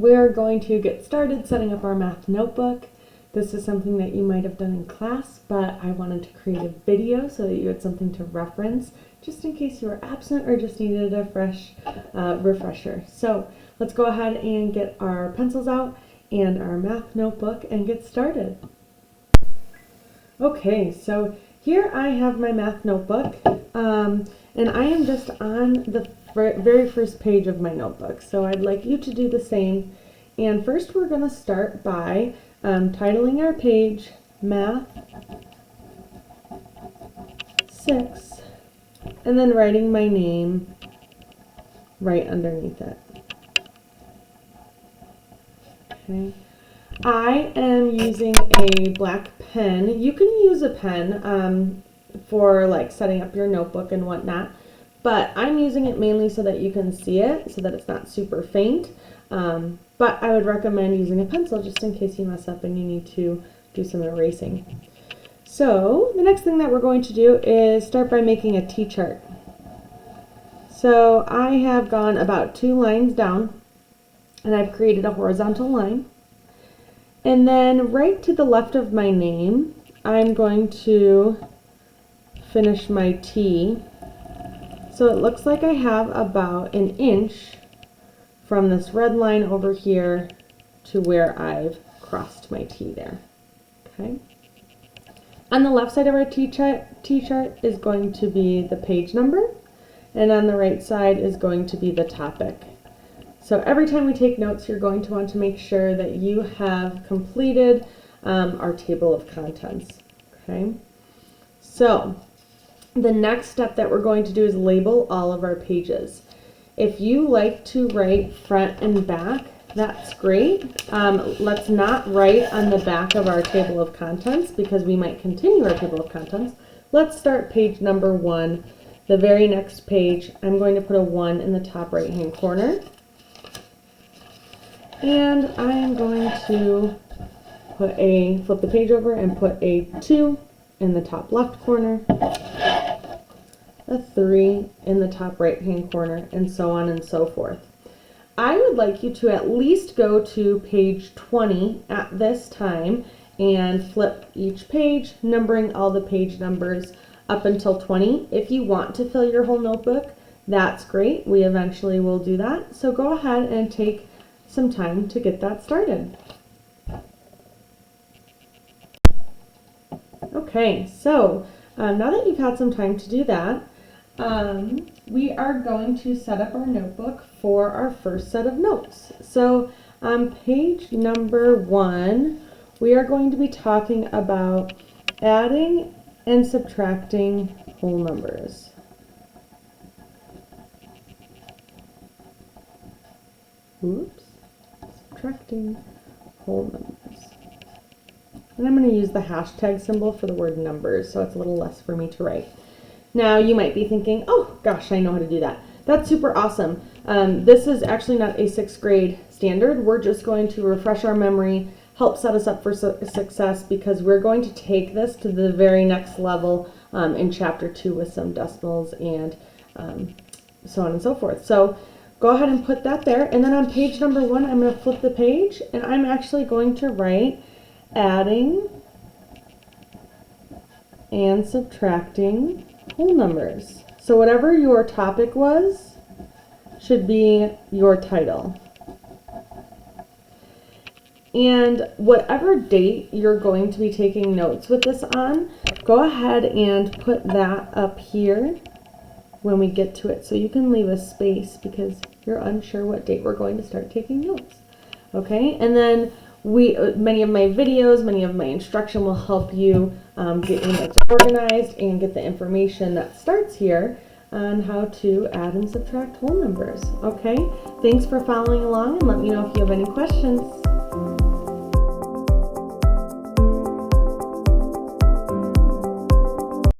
we're going to get started setting up our math notebook. This is something that you might have done in class, but I wanted to create a video so that you had something to reference just in case you were absent or just needed a fresh refresher. So let's go ahead and get our pencils out and our math notebook and get started. Okay, so here I have my math notebook, and I am just on the very first page of my notebook. So I'd like you to do the same. And first we're going to start by titling our page Math 6, and then writing my name right underneath it. Okay. I am using a black pen. You can use a pen for like setting up your notebook and whatnot, but I'm using it mainly so that you can see it, so that it's not super faint. But I would recommend using a pencil just in case you mess up and you need to do some erasing. So the next thing that we're going to do is start by making a T-chart. So I have gone about 2 lines down and I've created a horizontal line. And then right to the left of my name, I'm going to finish my T. So it looks like I have about 1 inch from this red line over here to where I've crossed my T there. Okay. On the left side of our T-chart is going to be the page number, and on the right side is going to be the topic. So every time we take notes, you're going to want to make sure that you have completed our table of contents. Okay. So the next step that we're going to do is label all of our pages. If you like to write front and back, that's great. Let's not write on the back of our table of contents because we might continue our table of contents. Let's start page number 1. The very next page, I'm going to put a 1 in the top right hand corner. And I am going to flip the page over and put a 2 in the top left corner, a 3 in the top right hand corner, and so on and so forth. I would like you to at least go to page 20 at this time and flip each page, numbering all the page numbers up until 20. If you want to fill your whole notebook, that's great. We eventually will do that. So go ahead and take some time to get that started. Okay, so now that you've had some time to do that, we are going to set up our notebook for our first set of notes. So on page number 1, we are going to be talking about adding and subtracting whole numbers. Oops. Subtracting whole numbers. And I'm going to use the hashtag symbol for the word numbers, so it's a little less for me to write. Now you might be thinking, oh gosh, I know how to do that. That's super awesome. This is actually not a 6th grade standard. We're just going to refresh our memory, help set us up for success, because we're going to take this to the very next level in chapter 2 with some decimals and so on and so forth. So go ahead and put that there. And then on page number 1, I'm going to flip the page and I'm actually going to write adding and subtracting whole numbers. So whatever your topic was should be your title. And whatever date you're going to be taking notes with this on, go ahead and put that up here when we get to it, so you can leave a space because you're unsure what date we're going to start taking notes. Okay, and then many of my videos, many of my instruction will help you get your notes organized and get the information that starts here on how to add and subtract whole numbers. Okay, thanks for following along, and let me know if you have any questions.